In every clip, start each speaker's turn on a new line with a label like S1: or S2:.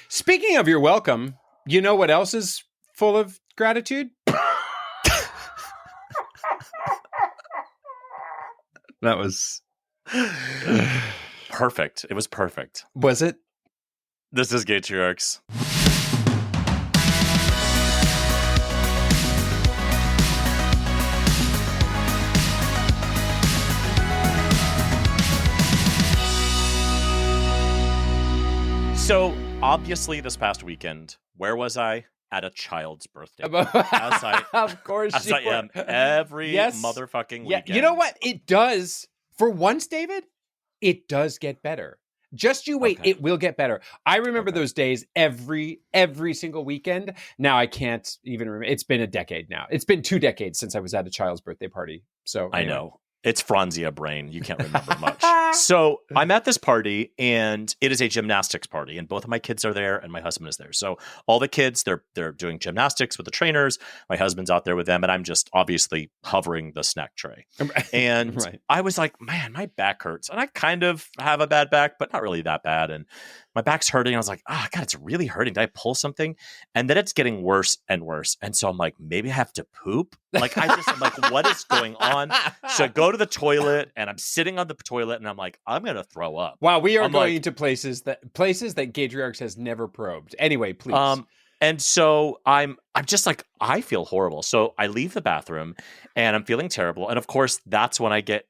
S1: Speaking of you're welcome, you know what else is full of gratitude? That was
S2: perfect. It was perfect.
S1: Was it?
S2: This is Gaytriarchs. So, obviously, this past weekend, where was I? At a child's birthday.
S1: Of course
S2: as
S1: you
S2: I am every motherfucking weekend.
S1: You know what? It does. For once, David, it does get better. Just you wait. Okay. It will get better. I remember those days every single weekend. Now I can't even remember. It's been a decade now. It's been 2 decades since I was at a child's birthday party. So
S2: anyway. I know. It's Franzia brain. You can't remember much. So I'm at this party, and it is a gymnastics party, and both of my kids are there, and my husband is there. So all the kids, they're doing gymnastics with the trainers. My husband's out there with them, and I'm just obviously hovering the snack tray. And I was like, man, my back hurts. And I kind of have a bad back, but not really that bad. And my back's hurting. I was like, God, it's really hurting. Did I pull something? And then it's getting worse and worse. And so I'm like, maybe I have to poop. Like, I'm like, what is going on? So I go to the toilet, and I'm sitting on the toilet, and I'm like, I'm going to throw up.
S1: Wow, we are going to places that Gaytriarchs has never probed. Anyway, please.
S2: And so I'm just like, I feel horrible. So I leave the bathroom, and I'm feeling terrible. And of course, that's when I get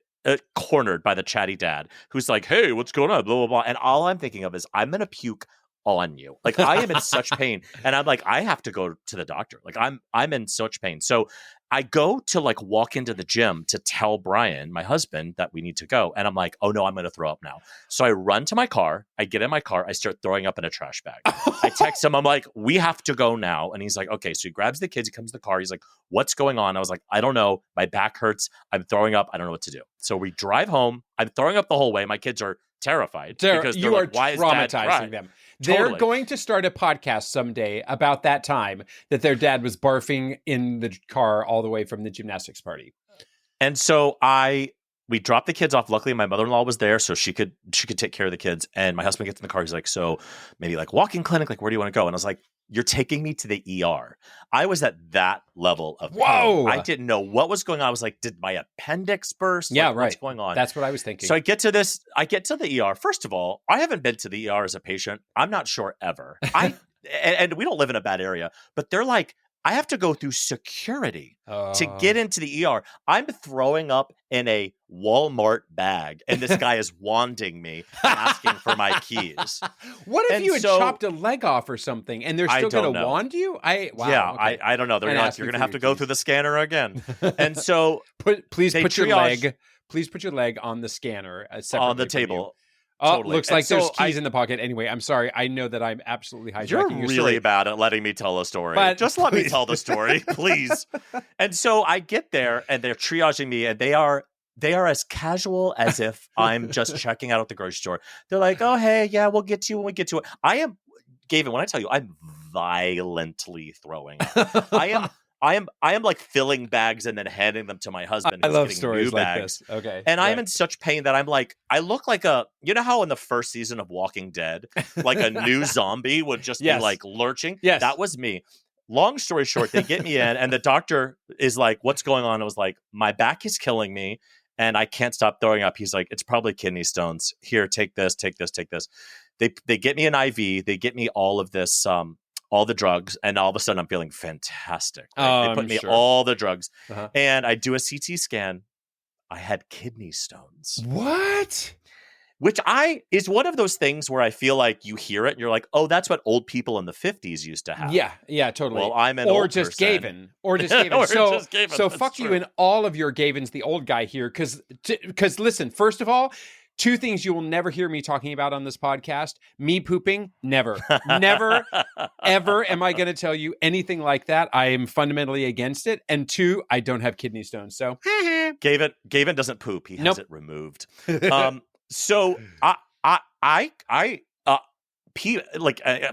S2: cornered by the chatty dad who's like, hey, what's going on? Blah, blah, blah. And all I'm thinking of is I'm going to puke on you. Like, I am in such pain. And I'm like, I have to go to the doctor. Like, I'm in such pain. So I go to like walk into the gym to tell Brian, my husband, that we need to go. And I'm like, oh no, I'm going to throw up now. So I run to my car. I get in my car. I start throwing up in a trash bag. I text him. I'm like, we have to go now. And he's like, okay. So he grabs the kids. He comes to the car. He's like, what's going on? I was like, I don't know. My back hurts. I'm throwing up. I don't know what to do. So we drive home. I'm throwing up the whole way. My kids are terrified because
S1: you
S2: are
S1: like, why traumatizing them. They're going to start a podcast someday about that time that their dad was barfing in the car all the way from the gymnastics party.
S2: And so we dropped the kids off. Luckily, my mother-in-law was there, so she could take care of the kids. And my husband gets in the car. He's like, so maybe like walking clinic, like where do you want to go? And I was like, you're taking me to the ER. I was at that level of pain.
S1: Whoa.
S2: I didn't know what was going on. I was like, did my appendix burst?
S1: Yeah,
S2: like,
S1: right.
S2: What's going on?
S1: That's what I was thinking.
S2: So I get to the ER. First of all, I haven't been to the ER as a patient. I'm not sure ever. And we don't live in a bad area, but they're like, I have to go through security to get into the ER. I'm throwing up in a Walmart bag, and this guy is wanding me asking for my keys.
S1: What if you had chopped a leg off or something, and they're still going to wand you?
S2: I don't know. They're like, you're going to have to go through the scanner again. And so
S1: please put your leg on the scanner
S2: on the table.
S1: Oh, totally. Looks like there's keys in the pocket. Anyway, I'm sorry. I know that I'm absolutely hijacking your story.
S2: You're really bad at letting me tell a story. But just let me tell the story, please. And so I get there, and they're triaging me, and they are as casual as if I'm just checking out at the grocery store. They're like, oh, hey, yeah, we'll get to you when we get to it. Gavin, when I tell you, I'm violently throwing up. I am like filling bags and then handing them to my husband.
S1: I love stories like this. Okay.
S2: And I am in such pain that I'm like, I look like you know how in the first season of Walking Dead, like a new zombie would just be like lurching?
S1: Yes.
S2: That was me. Long story short, they get me in, and the doctor is like, what's going on? I was like, my back is killing me, and I can't stop throwing up. He's like, it's probably kidney stones. Here, take this, take this, take this. They get me an IV. They get me all of this, all the drugs, and all of a sudden I'm feeling fantastic. They put me all the drugs, and I do a CT scan. I had kidney stones.
S1: What?
S2: Which is one of those things where I feel like you hear it and you're like, oh, that's what old people in the 50s used to have.
S1: Yeah, totally.
S2: Well, I'm an old
S1: just
S2: person.
S1: Gavin. Or just Gavin. So fuck you and all of your Gavins, the old guy here. Because listen, first of all, 2 things you will never hear me talking about on this podcast. Me pooping, never. Never, ever am I going to tell you anything like that. I am fundamentally against it. And 2, I don't have kidney stones. So
S2: Gavin doesn't poop. He has it removed. So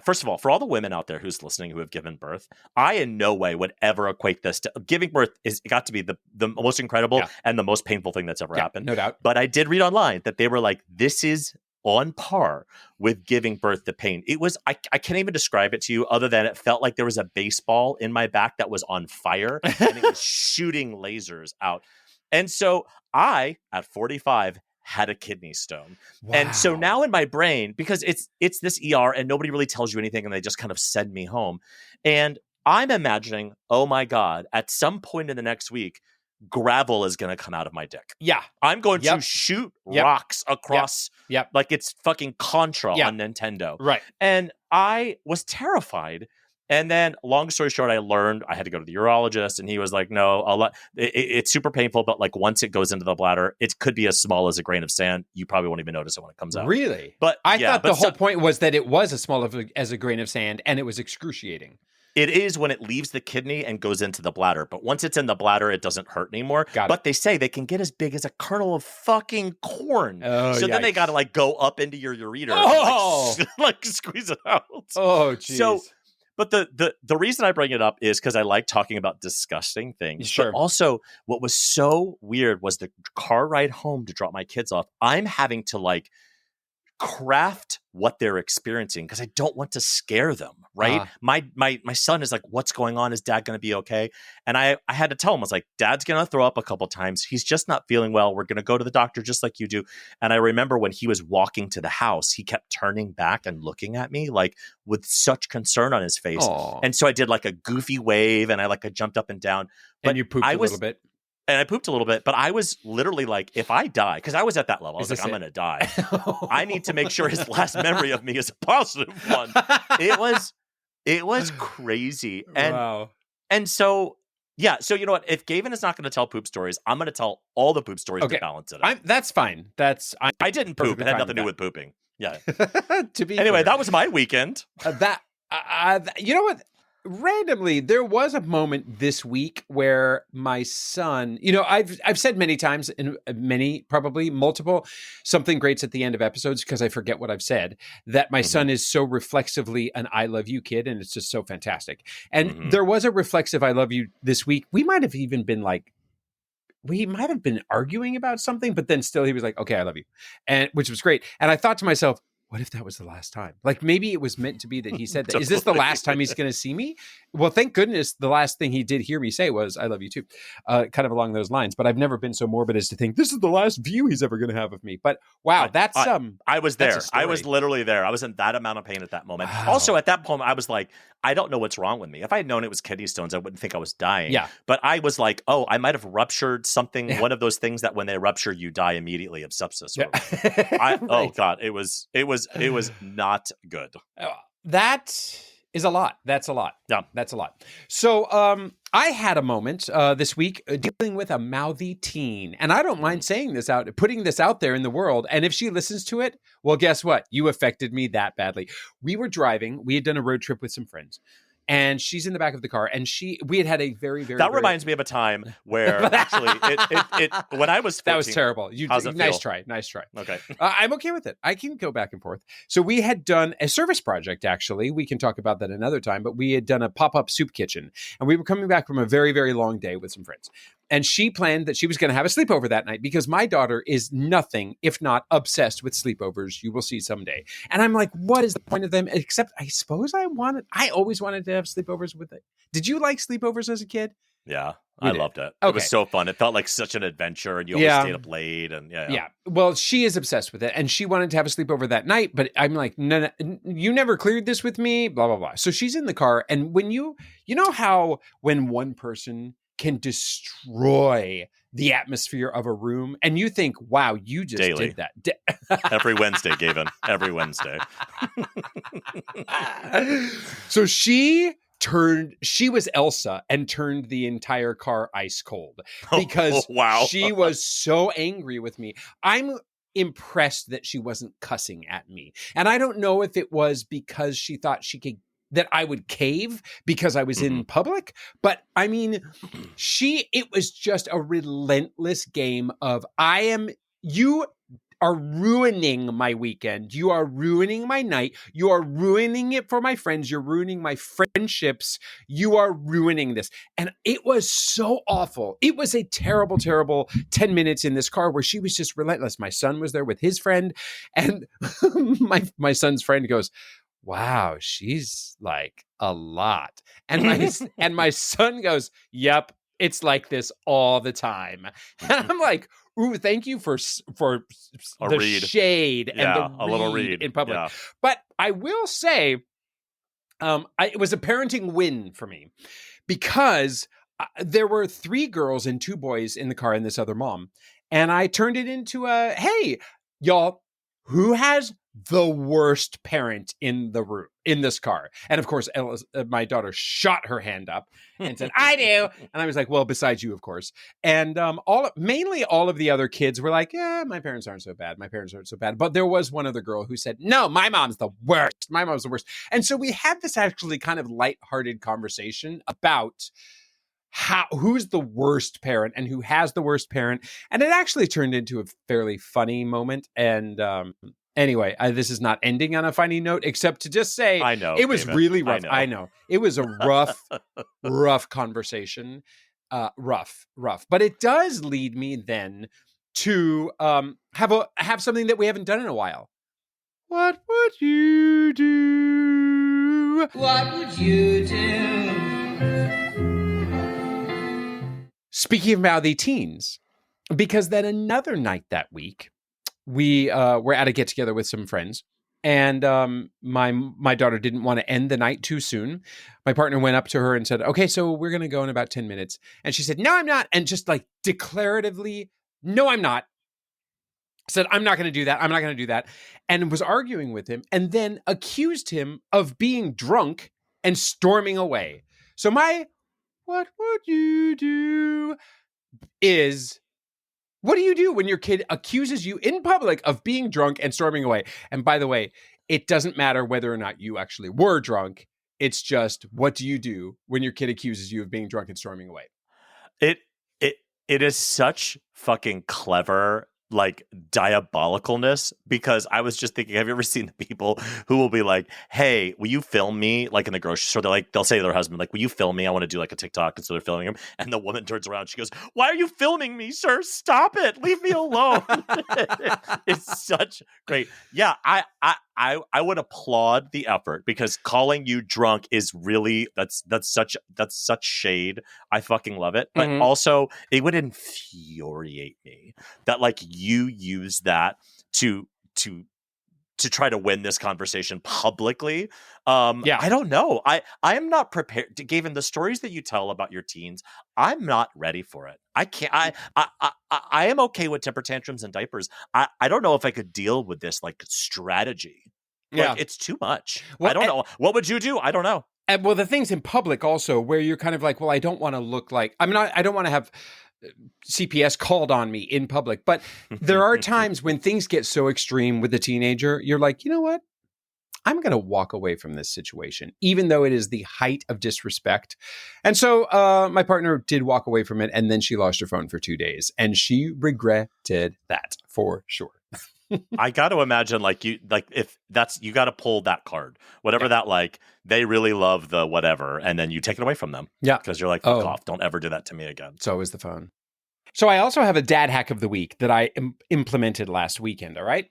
S2: first of all, for all the women out there who's listening who have given birth, I in no way would ever equate this to giving birth. It got to be the most incredible and the most painful thing that's ever happened.
S1: No doubt.
S2: But I did read online that they were like, this is on par with giving birth to pain. It was, I can't even describe it to you other than it felt like there was a baseball in my back that was on fire and it was shooting lasers out. And so I, at 45, had a kidney stone. Wow. And so now in my brain, because it's this ER and nobody really tells you anything and they just kind of send me home. And I'm imagining, oh my God, at some point in the next week, gravel is going to come out of my dick.
S1: Yeah.
S2: I'm going to shoot rocks across like it's fucking Contra on Nintendo.
S1: Right.
S2: And I was terrified. And then long story short, I learned I had to go to the urologist and he was like, no, it's super painful. But like once it goes into the bladder, it could be as small as a grain of sand. You probably won't even notice it when it comes out.
S1: Really?
S2: But
S1: I thought the whole point was that it was as small as a grain of sand and it was excruciating.
S2: It is when it leaves the kidney and goes into the bladder. But once it's in the bladder, it doesn't hurt anymore. But they say they can get as big as a kernel of fucking corn. So then they got to like go up into your ureter and like squeeze it out.
S1: Oh, geez.
S2: So, but the reason I bring it up is because I like talking about disgusting things.
S1: Sure.
S2: But also what was so weird was the car ride home to drop my kids off. I'm having to like craft what they're experiencing because I don't want to scare them, right? My son is like, what's going on? Is dad going to be okay? And I had to tell him, I was like, dad's going to throw up a couple times. He's just not feeling well. We're going to go to the doctor just like you do. And I remember when he was walking to the house, he kept turning back and looking at me like with such concern on his face.
S1: Aww.
S2: And so I did like a goofy wave and I jumped up and down. But
S1: and you pooped a little bit.
S2: And I pooped a little bit, but I was literally like, if I die, because I was at that level, I was like, I'm going to die. I need to make sure his last memory of me is a positive one. It was crazy. And,
S1: wow.
S2: And so, yeah. So you know what? If Gavin is not going to tell poop stories, I'm going to tell all the poop stories to balance it out.
S1: That's fine. I didn't
S2: poop. It had nothing to do with pooping. Yeah.
S1: Anyway,
S2: clear. That was my weekend.
S1: You know what? Randomly, there was a moment this week where my son, you know, I've said many times, and probably multiple, something greats at the end of episodes because I forget what I've said, that my son is so reflexively an I love you kid, and it's just so fantastic. And there was a reflexive I love you this week. We might have even been arguing about something, but then still he was like, okay, I love you. And which was great. And I thought to myself, what if that was the last time? Like maybe it was meant to be that he said that. Totally. Is this the last time he's going to see me? Well, thank goodness the last thing he did hear me say was, I love you too. Kind of along those lines. But I've never been so morbid as to think this is the last view he's ever going to have of me. But wow,
S2: I was there. I was literally there. I was in that amount of pain at that moment. Wow. Also at that moment, I was like, I don't know what's wrong with me. If I had known it was kidney stones, I wouldn't think I was dying.
S1: Yeah.
S2: But I was like, oh, I might have ruptured something. Yeah. One of those things that when they rupture, you die immediately of sepsis. Yeah. Right. Oh God, it was not good.
S1: That is a lot. That's a lot.
S2: Yeah,
S1: that's a lot. So I had a moment this week dealing with a mouthy teen. And I don't mind saying this out, putting this out there in the world. And if she listens to it, well, guess what? You affected me that badly. We were driving. We had done a road trip with some friends. And she's in the back of the car, and we had a very
S2: reminds me of a time where actually it when I was 14,
S1: that was terrible. Nice try.
S2: Okay,
S1: I'm okay with it. I can go back and forth. So we had done a service project. Actually, we can talk about that another time. But we had done a pop-up soup kitchen, and we were coming back from a very, very long day with some friends. And she planned that she was going to have a sleepover that night because my daughter is nothing if not obsessed with sleepovers. You will see someday. And I'm like, what is the point of them? Except I suppose I always wanted to have sleepovers with it. Did you like sleepovers as a kid?
S2: Yeah, I loved it. Okay. It was so fun. It felt like such an adventure, and you always stayed up late. And yeah.
S1: Well, she is obsessed with it, and she wanted to have a sleepover that night. But I'm like, no, you never cleared this with me. Blah blah blah. So she's in the car, and when you know how when one person can destroy the atmosphere of a room, and you think, wow, you just
S2: Daily.
S1: Did that.
S2: Every Wednesday, Gavin. Every Wednesday.
S1: So she was Elsa and turned the entire car ice cold because she was so angry with me. I'm impressed that she wasn't cussing at me. And I don't know if it was because she thought that I would cave because I was in public. But I mean, it was just a relentless game of are ruining my weekend. You are ruining my night. You are ruining it for my friends. You're ruining my friendships. You are ruining this. And it was so awful. It was a terrible, terrible 10 minutes in this car where she was just relentless. My son was there with his friend, and my son's friend goes, wow, she's like a lot. And my son goes, yep, it's like this all the time. And I'm like, ooh, thank you for the
S2: read.
S1: shade and the
S2: a little read
S1: in public.
S2: Yeah.
S1: But I will say, it was a parenting win for me because there were 3 girls and 2 boys in the car and this other mom. And I turned it into hey, y'all, who has the worst parent in the room, in this car? And of course, my daughter shot her hand up and said, I do. And I was like, well, besides you, of course. And mainly all of the other kids were like, yeah, my parents aren't so bad. My parents aren't so bad. But there was one other girl who said, no, my mom's the worst. My mom's the worst. And so we had this actually kind of lighthearted conversation about who's the worst parent and who has the worst parent. And it actually turned into a fairly funny moment. And anyway, this is not ending on a funny note, except to just say,
S2: I know
S1: it was
S2: David.
S1: really rough. I know. It was a rough conversation. Rough. But it does lead me then to have something that we haven't done in a while. What would you do? What would you do? Speaking of mouthy teens, because then another night that week, we were at a get together with some friends, and my daughter didn't want to end the night too soon. My partner went up to her and said, okay, so we're going to go in about 10 minutes. And she said, no, I'm not. And just like declaratively, no, I'm not. Said, I'm not going to do that. I'm not going to do that. And was arguing with him and then accused him of being drunk and storming away. So my, what would you do is, what do you do when your kid accuses you in public of being drunk and storming away? And by the way, it doesn't matter whether or not you actually were drunk. It's just, what do you do when your kid accuses you of being drunk and storming away?
S2: It is such fucking clever, like, diabolicalness, because I was just thinking, have you ever seen the people who will be like, hey, will you film me, like in the grocery store? They'll say to their husband, like, will you film me? I want to do like a TikTok. And so they're filming him. And the woman turns around, she goes, why are you filming me, sir? Stop it. Leave me alone. It's such great. Yeah, I would applaud the effort, because calling you drunk is really, that's such shade. I fucking love it. But also it would infuriate me that like you use that to try to win this conversation publicly. I don't know. I am not prepared to, Gavin, the stories that you tell about your teens, I'm not ready for it. I can't, I am okay with temper tantrums and diapers. I don't know if I could deal with this like strategy. Like, it's too much. Well, I don't know. What would you do? I don't know.
S1: And well, the things in public also where you're kind of like, well, I don't want to look like, I don't want to have CPS called on me in public. But there are times when things get so extreme with a teenager, you're like, you know what? I'm going to walk away from this situation, even though it is the height of disrespect. And so my partner did walk away from it, and then she lost her phone for 2 days, and she regretted that for sure.
S2: I got to imagine if that's, you got to pull that card, whatever that, like, they really love the whatever, and then you take it away from them. Yeah. Because you're like, fuck off. Don't ever do that to me again.
S1: So is the phone. So I also have a dad hack of the week that I implemented last weekend. All right.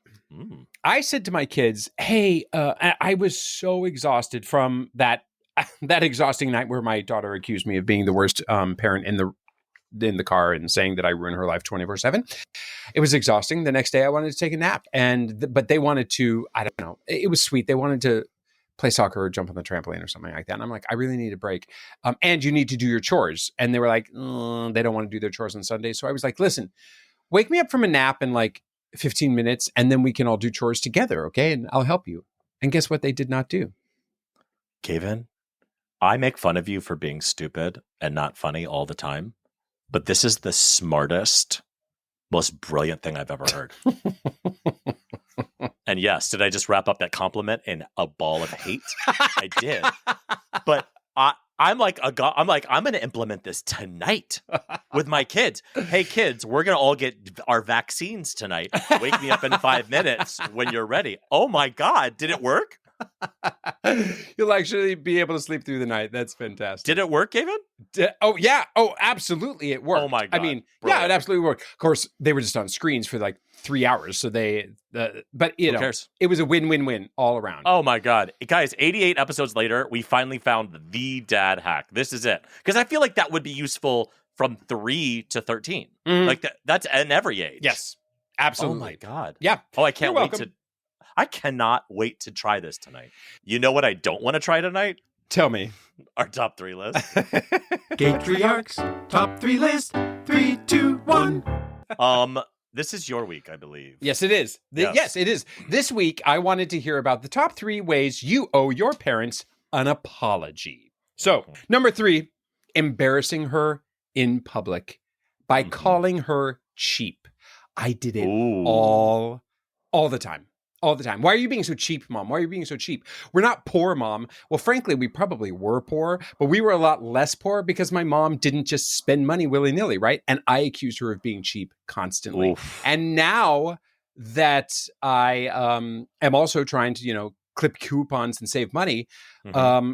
S1: I said to my kids, hey, I was so exhausted from that exhausting night where my daughter accused me of being the worst parent in the car and saying that I ruin her life 24/7. It was exhausting. The next day I wanted to take a nap, but they wanted to, I don't know, it was sweet. They wanted to play soccer or jump on the trampoline or something like that. And I'm like, I really need a break. And you need to do your chores. And they were like, they don't want to do their chores on Sunday. So I was like, listen, wake me up from a nap in like 15 minutes and then we can all do chores together. Okay. And I'll help you. And guess what they did not do?
S2: Gavin, I make fun of you for being stupid and not funny all the time. But this is the smartest, most brilliant thing I've ever heard. And yes, did I just wrap up that compliment in a ball of hate? I did. But I'm like, I'm going to implement this tonight with my kids. Hey, kids, we're going to all get our vaccines tonight. Wake me up in 5 minutes when you're ready. Oh my God. Did it work?
S1: You'll actually be able to sleep through the night. That's fantastic.
S2: Did it work, Gavin?
S1: Oh, yeah. Oh, absolutely. It worked.
S2: Oh my God.
S1: I mean,
S2: Brilliant.
S1: yeah, it absolutely worked. Of course, they were just on screens for like 3 hours. So but you know,
S2: cares?
S1: It was a win-win-win all around.
S2: Oh my God. Guys, 88 episodes later, we finally found the dad hack. This is it. Because I feel like that would be useful from 3 to 13.
S1: Mhm.
S2: Like that's in every age.
S1: Yes, absolutely.
S2: Oh my God.
S1: Yeah.
S2: Oh, I cannot wait to try this tonight. You know what I don't want to try tonight?
S1: Tell me.
S2: Our top 3 list.
S1: Gaytriarchs top 3 list. 3, 2, 1.
S2: This is your week, I believe.
S1: Yes, it is. Yes, it is. This week, I wanted to hear about the top 3 ways you owe your parents an apology. So, number 3, embarrassing her in public by calling her cheap. I did it all the time. All the time. Why are you being so cheap, Mom? Why are you being so cheap? We're not poor, Mom. Well, frankly, we probably were poor, but we were a lot less poor because my mom didn't just spend money willy-nilly, right? And I accused her of being cheap constantly. Oof. And now that I am also trying to, clip coupons and save money,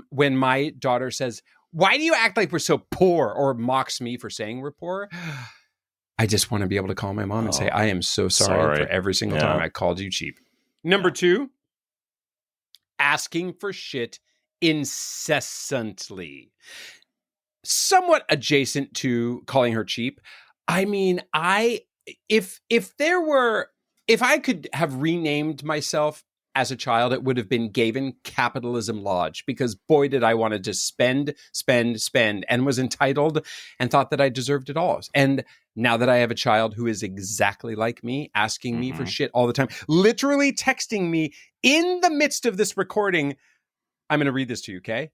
S1: when my daughter says, "Why do you act like we're so poor?" or mocks me for saying we're poor, I just want to be able to call my mom and say, "I am so sorry for every single time I called you cheap." Number 2, asking for shit incessantly. Somewhat adjacent to calling her cheap. I mean, if I could have renamed myself as a child, it would have been Gavin Capitalism Lodge, because boy, did I want to just spend, and was entitled and thought that I deserved it all. And now that I have a child who is exactly like me, asking me for shit all the time, literally texting me in the midst of this recording, I'm going to read this to you, okay?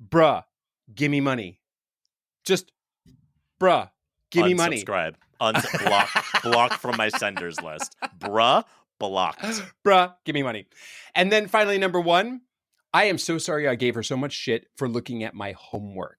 S1: Bruh, give me money. Just, bruh, give me money.
S2: Unsubscribe. Block from my senders list. Bruh, blocked.
S1: Bruh, give me money. And then finally, number 1, I am so sorry I gave her so much shit for looking at my homework.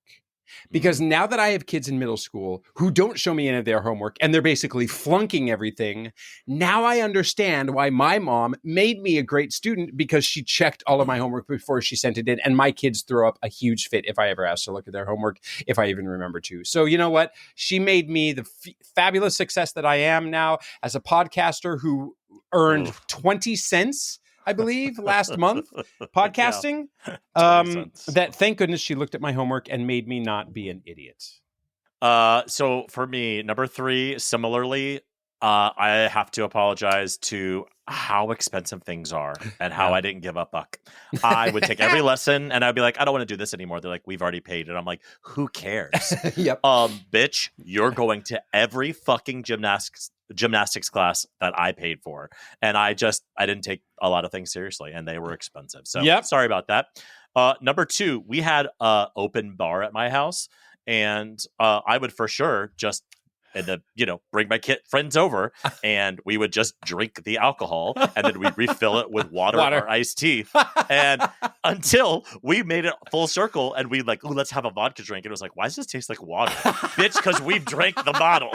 S1: Because now that I have kids in middle school who don't show me any of their homework and they're basically flunking everything, now I understand why my mom made me a great student, because she checked all of my homework before she sent it in. And my kids throw up a huge fit if I ever ask to look at their homework, if I even remember to. So you know what? She made me the fabulous success that I am now as a podcaster who earned 20 cents, I believe, last month podcasting. That thank goodness she looked at my homework and made me not be an idiot.
S2: So for me, number 3, similarly, I have to apologize to how expensive things are and how I didn't give a fuck. I would take every lesson and I'd be like, I don't want to do this anymore. They're like, we've already paid it. I'm like, who cares?
S1: Yep.
S2: Bitch, you're going to every fucking gymnastics class that I paid for. And I didn't take a lot of things seriously, and they were expensive. So sorry about that. Number 2, we had an open bar at my house, and I would for sure just bring my friends over, and we would just drink the alcohol, and then we'd refill it with water. Or iced tea. And until we made it full circle, and we like, let's have a vodka drink. And it was like, why does this taste like water? Bitch, because we drank the bottle.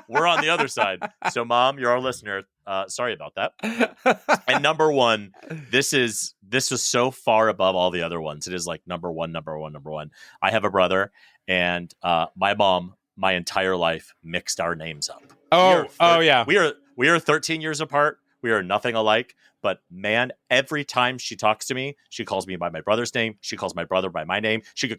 S2: We're on the other side. So, Mom, you're our listener. Sorry about that. And number 1, this is so far above all the other ones. It is like number one. I have a brother, and my mom, my entire life, mixed our names up.
S1: Yeah.
S2: We are 13 years apart. We are nothing alike. But man, every time she talks to me, she calls me by my brother's name. She calls my brother by my name. She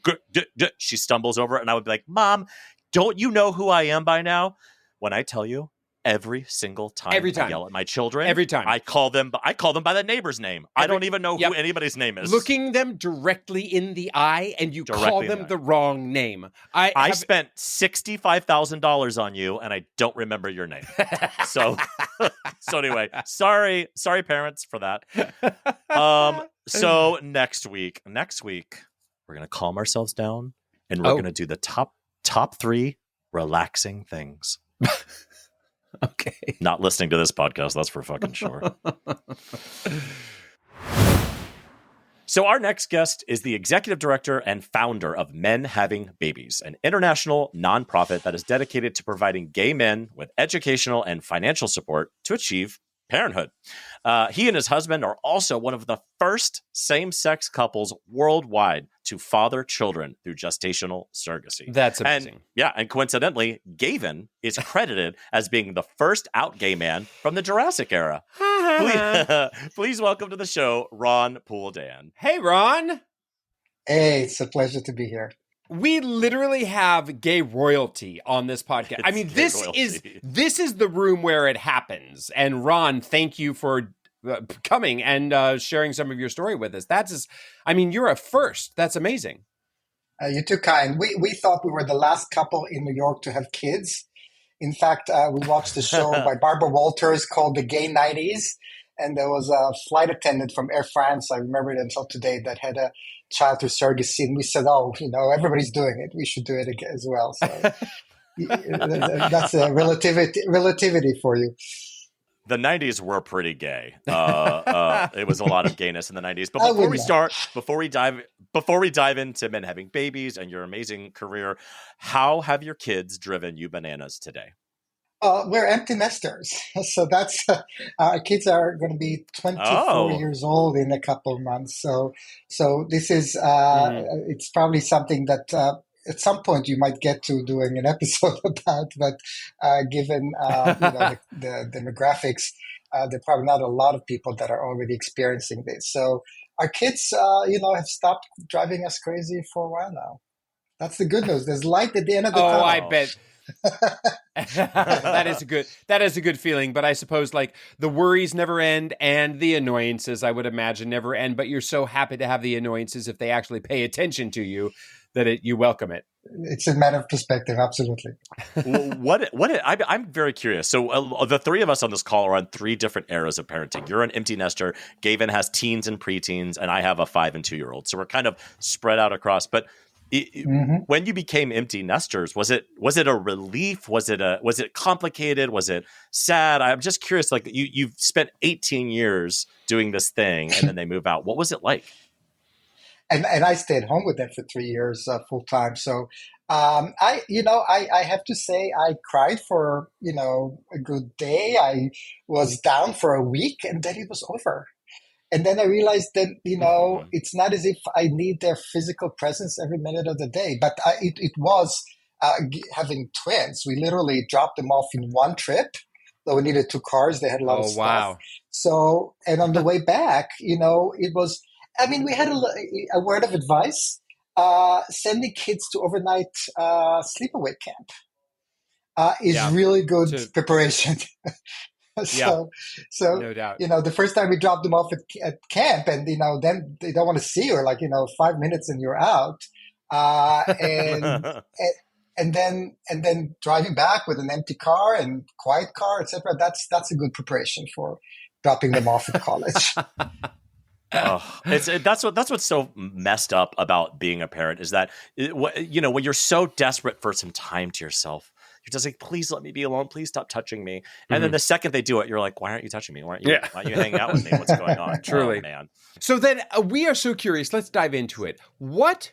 S2: stumbles over it, and I would be like, Mom, don't you know who I am by now? When I tell you, every single time I yell at my children,
S1: every time
S2: I call them by the neighbor's name. I don't even know who anybody's name is.
S1: Looking them directly in the eye, and you call them the wrong name.
S2: I spent $65,000 on you, and I don't remember your name. So anyway, sorry parents for that. So next week we're gonna calm ourselves down, and we're gonna do the top 3 relaxing things.
S1: Okay.
S2: Not listening to this podcast, that's for fucking sure. So our next guest is the executive director and founder of Men Having Babies, an international nonprofit that is dedicated to providing gay men with educational and financial support to achieve parenthood. He and his husband are also one of the first same-sex couples worldwide to father children through gestational surrogacy.
S1: That's amazing.
S2: And coincidentally, Gavin is credited as being the first out gay man from the Jurassic era. Please welcome to the show, Ron Poole-Dayan.
S1: Hey, Ron.
S3: Hey, it's a pleasure to be here.
S1: We literally have gay royalty on this podcast. I mean, this is the room where it happens. And Ron, thank you for coming and sharing some of your story with us. You're a first. That's amazing.
S3: You're too kind. We thought we were the last couple in New York to have kids. In fact, we watched a show by Barbara Walters called The Gay 90s. And there was a flight attendant from Air France, I remember it until today, that had a child through surrogacy. And we said, everybody's doing it. We should do it as well. So that's a relativity for you.
S2: The 90s were pretty gay. It was a lot of gayness in the 90s. But before we dive into Men Having Babies and your amazing career, how have your kids driven you bananas today?
S3: We're empty nesters. So that's our kids are going to be 24 years old in a couple of months. So this is it's probably something that at some point you might get to doing an episode about. But given the demographics, there are probably not a lot of people that are already experiencing this. So our kids, have stopped driving us crazy for a while now. That's the good news. There's light at the end of the tunnel.
S1: Oh, I bet. That is a good feeling, but I suppose like the worries never end and the annoyances, I would imagine, never end, but you're so happy to have the annoyances if they actually pay attention to you that you welcome it.
S3: It's a matter of perspective, absolutely.
S2: I'm very curious. So the three of us on this call are on three different eras of parenting. You're an empty nester, Gavin has teens and preteens, and I have a 5 and 2 year old. So we're kind of spread out across, but when you became empty nesters, was it a relief? Was it complicated? Was it sad? I'm just curious. Like you've spent 18 years doing this thing, and then they move out. What was it like?
S3: And I stayed home with them for 3 years full time. So I have to say I cried for a good day. I was down for a week, and then it was over. And then I realized that, it's not as if I need their physical presence every minute of the day, but it was having twins. We literally dropped them off in one trip, though we needed 2 cars. They had a lot of stuff. Wow. So, and on the way back, it was, we had a word of advice, sending kids to overnight sleepaway camp is really good preparation. So no doubt. The first time we dropped them off at camp, and then they don't want to see you, 5 minutes and you're out, and then driving back with an empty car and quiet car, etc. That's a good preparation for dropping them off at college.
S2: That's what's so messed up about being a parent is that when you're so desperate for some time to yourself. You're just like, please let me be alone. Please stop touching me. And then the second they do it, you're like, why aren't you touching me? Why aren't you hanging out with me? What's going on?
S1: Truly.
S2: Oh, man.
S1: So then we are so curious. Let's dive into it. What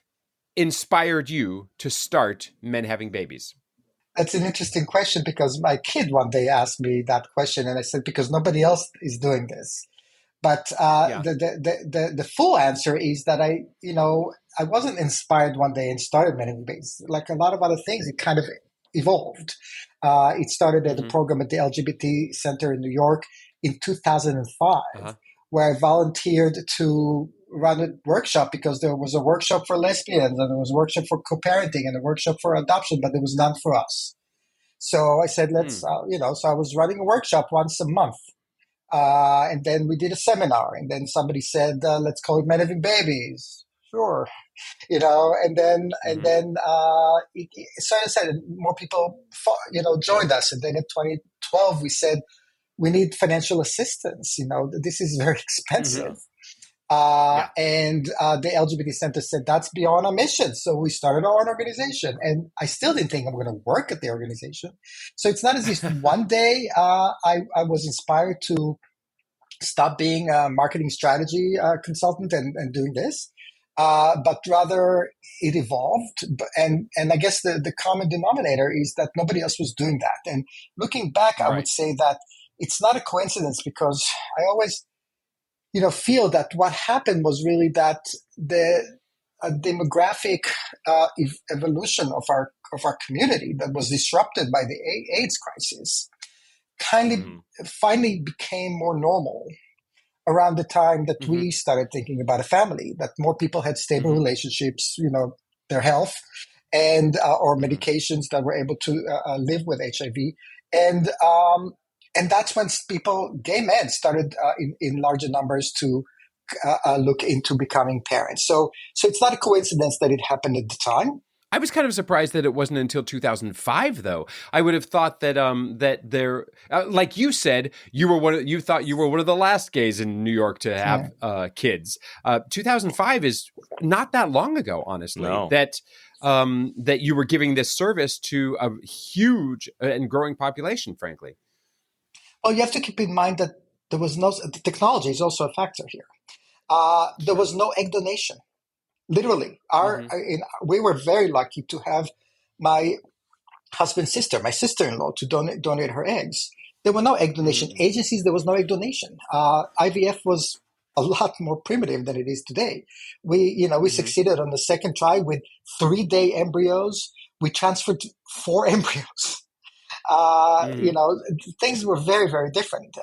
S1: inspired you to start Men Having Babies?
S3: That's an interesting question because my kid one day asked me that question. And I said, because nobody else is doing this. But the full answer is that I wasn't inspired one day and started Men Having Babies. Like a lot of other things, it kind of evolved. It started at a program at the LGBT Center in New York in 2005, where I volunteered to run a workshop because there was a workshop for lesbians and there was a workshop for co-parenting and a workshop for adoption, but there was none for us. So I said, let's, so I was running a workshop once a month. And then we did a seminar, and then somebody said, let's call it Men Having Babies. Sure. And then so I said more people, joined us. And then in 2012, we said, we need financial assistance. This is very expensive. And the LGBT Center said, that's beyond our mission. So we started our own organization. And I still didn't think I'm going to work at the organization. So it's not as if one day I was inspired to stop being a marketing strategy consultant and doing this. But rather it evolved. And I guess the common denominator is that nobody else was doing that. And looking back, I would say that it's not a coincidence, because I always, feel that what happened was really that the demographic evolution of our community that was disrupted by the AIDS crisis finally became more normal around the time that we started thinking about a family, that more people had stable relationships, their health, and or medications that were able to live with HIV. And that's when gay men started in larger numbers to look into becoming parents. So it's not a coincidence that it happened at the time.
S1: I was kind of surprised that it wasn't until 2005, though. I would have thought that that there, like you said, you thought you were one of the last gays in New York to have kids. 2005 is not that long ago, honestly.
S2: No.
S1: That you were giving this service to a huge and growing population, frankly.
S3: Well, you have to keep in mind that the technology is also a factor here. There was no egg donation. Literally, we were very lucky to have my husband's sister, my sister-in-law, to donate her eggs. There were no egg donation agencies. There was no egg donation. IVF was a lot more primitive than it is today. We succeeded on the second try with 3-day embryos. We transferred 4 embryos. Things were very, very different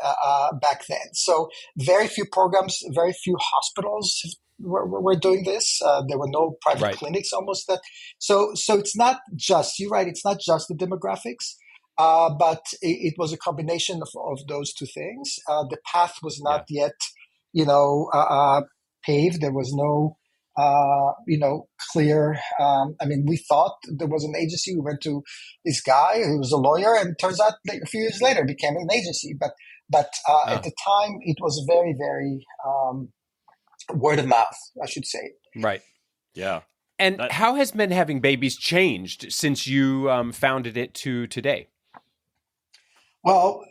S3: back then. So very few programs, very few hospitals were doing this. There were no private clinics almost. So it's not just, you're right, it's not just the demographics, but it was a combination of those two things. The path was not yet, paved. There was no, clear. We thought there was an agency. We went to this guy who was a lawyer, and it turns out a few years later it became an agency. But at the time, it was very, very word of mouth, I should say.
S1: Right.
S2: Yeah.
S1: And how has men having babies changed since you founded it to today?
S3: Well,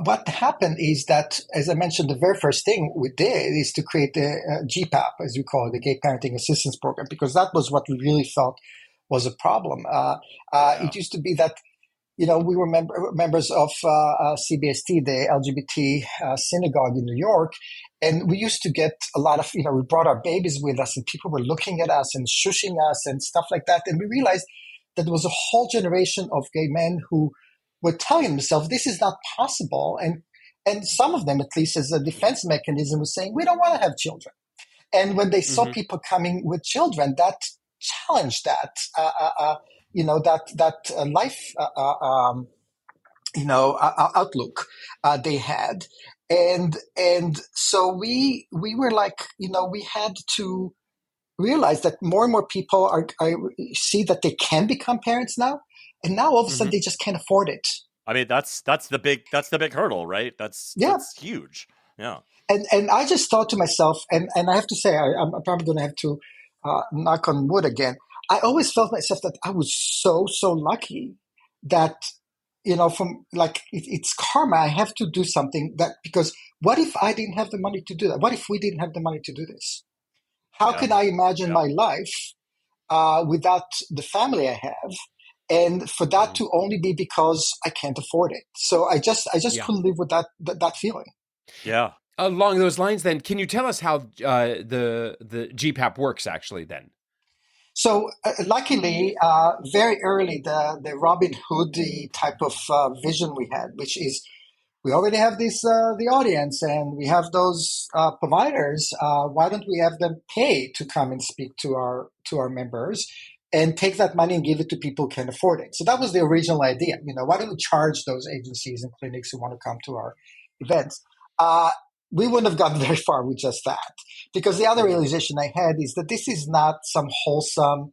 S3: what happened is that, as I mentioned, the very first thing we did is to create the GPAP, as we call it, the Gay Parenting Assistance Program, because that was what we really felt was a problem. It used to be that, we were members of CBST, the LGBT synagogue in New York, and we used to get a lot of, we brought our babies with us, and people were looking at us and shushing us and stuff like that. And we realized that there was a whole generation of gay men who were telling themselves this is not possible, and some of them, at least as a defense mechanism, was saying we don't want to have children. And when they saw people coming with children, that challenged that life outlook they had, and so we were like, we had to realize that more and more people see that they can become parents now. And now all of a sudden they just can't afford it.
S2: I mean, that's the big hurdle, right? That's huge. Yeah.
S3: And I just thought to myself, and I have to say, I'm probably going to have to knock on wood again. I always felt myself that I was so lucky that, from like, it's karma. I have to do something because what if I didn't have the money to do that? What if we didn't have the money to do this? How can I imagine my life without the family I have? And for that to only be because I can't afford it. So I just couldn't live with that feeling.
S2: Yeah.
S1: Along those lines, then, can you tell us how the GPAP works actually then?
S3: So luckily, very early, the Robin Hood type of vision we had, which is we already have this the audience and we have those providers. Why don't we have them pay to come and speak to our members? And take that money and give it to people who can afford it. So that was the original idea. Why don't we charge those agencies and clinics who want to come to our events? We wouldn't have gotten very far with just that. Because the other realization I had is that this is not some wholesome,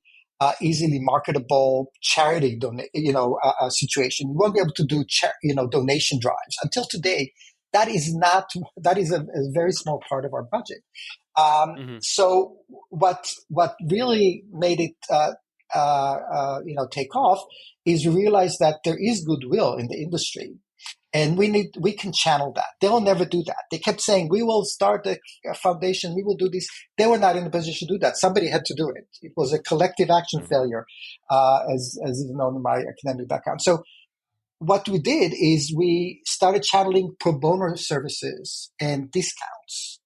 S3: easily marketable charity situation. You won't be able to do donation drives. Until today, that is a very small part of our budget. So what really made it take off is you realize that there is goodwill in the industry, And we can channel that. They'll never do that. They kept saying, we will start a foundation, we will do this. They were not in a position to do that. Somebody had to do it. It was a collective action failure, as is known in my academic background. So what we did is we started channeling pro bono services and discounts.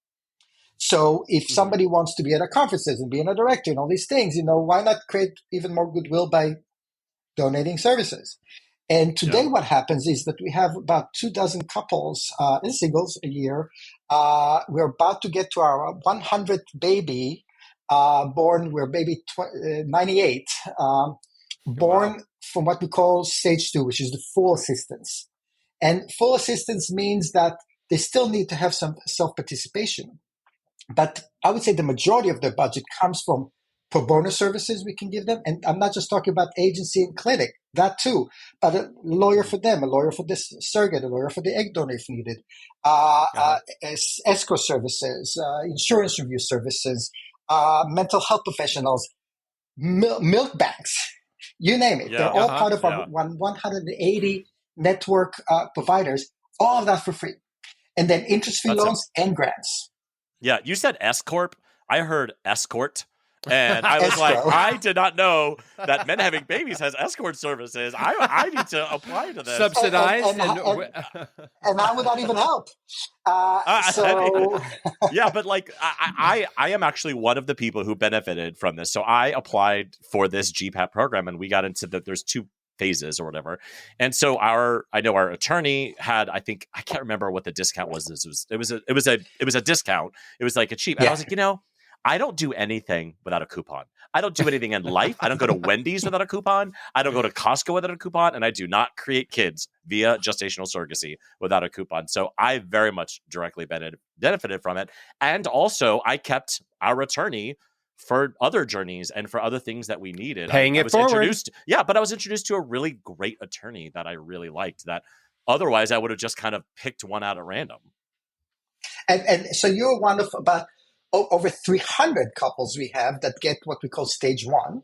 S3: So if somebody wants to be at our conferences and being a director and all these things, why not create even more goodwill by donating services? And today what happens is that we have about 24 couples and singles a year. We're about to get to our 100th baby, born, we're baby 98, born from what we call stage 2, which is the full assistance. And full assistance means that they still need to have some self-participation. But I would say the majority of their budget comes from pro bono services we can give them. And I'm not just talking about agency and clinic, that too, but a lawyer for them, a lawyer for this surrogate, a lawyer for the egg donor if needed, escrow services, insurance review services, mental health professionals, milk banks, you name it. They're all part of our 180 network providers, all of that for free. And then interest-free loans and grants.
S2: Yeah, you said S-Corp. I heard escort. And I was like, I did not know that men having babies has escort services. I need to apply to this.
S1: Subsidized.
S3: And how would that even help?
S2: Yeah, but like I am actually one of the people who benefited from this. So I applied for this GPAP program, and we got into there's 2 phases or whatever. And so I know our attorney had, I can't remember what the discount was. It was a discount. It was like a cheap. And I was like, I don't do anything without a coupon. I don't do anything in life. I don't go to Wendy's without a coupon. I don't go to Costco without a coupon. And I do not create kids via gestational surrogacy without a coupon. So I very much directly benefited from it. And also I kept our attorney for other journeys and for other things that we needed.
S1: Paying it forward.
S2: But I was introduced to a really great attorney that I really liked, that otherwise I would have just kind of picked one out at random.
S3: And so you're one of about over 300 couples we have that get what we call stage 1.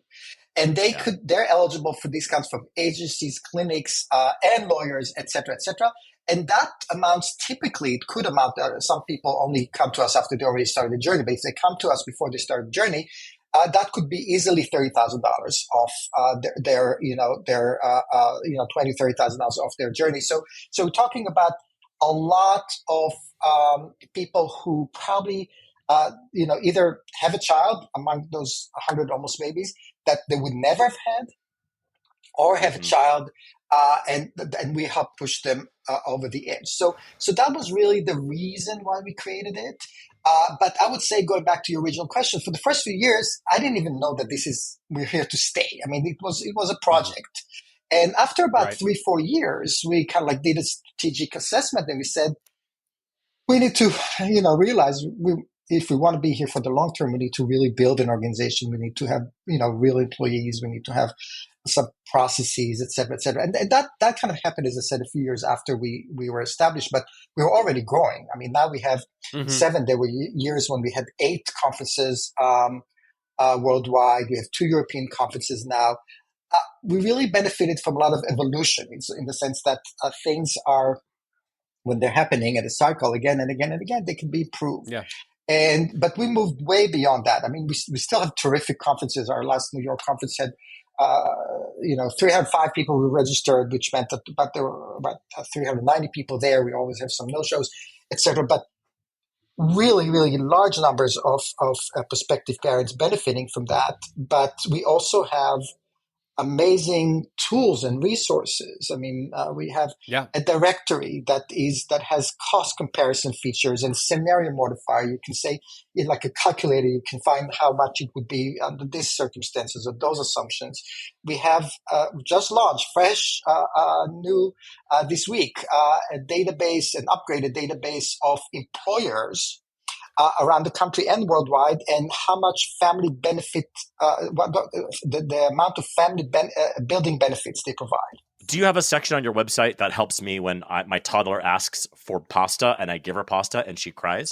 S3: And they're eligible for discounts from agencies, clinics, and lawyers, et cetera, et cetera. And that amounts, typically, it could amount, some people only come to us after they already started the journey, but if they come to us before they start the journey, that could be easily $30,000 off their $20,000-$30,000 off their journey. So we're talking about a lot of people who probably either have a child among those 100 almost babies that they would never have had, or have a child, and we help push them over the edge. So that was really the reason why we created it. But I would say, going back to your original question, for the first few years, I didn't even know that we're here to stay. I mean, it was a project. And after about 3-4 years, we kind of did a strategic assessment, and we said, we need to, realize if we want to be here for the long term, we need to really build an organization. We need to have, real employees. We need to have some processes, et cetera, et cetera. And that kind of happened, as I said, a few years after we were established, but we were already growing. I mean, now we have 7. There were years when we had 8 conferences worldwide. We have 2 European conferences now. We really benefited from a lot of evolution in the sense that things are, when they're happening at a cycle again and again and again, they can be improved. Yeah. But we moved way beyond that. I mean, we still have terrific conferences. Our last New York conference had, 305 people who registered, which meant that there were about 390 people there. We always have some no-shows, et cetera. But really, really large numbers of prospective parents benefiting from that. But we also have amazing tools and resources. I mean, we have a directory that has cost comparison features and scenario modifier. You can say, like a calculator, you can find how much it would be under these circumstances or those assumptions. We have just launched fresh, new this week, a database, an upgraded database of employers around the country and worldwide, and how much family benefit, the amount of family building benefits they provide.
S2: Do you have a section on your website that helps me when my toddler asks for pasta and I give her pasta and she cries?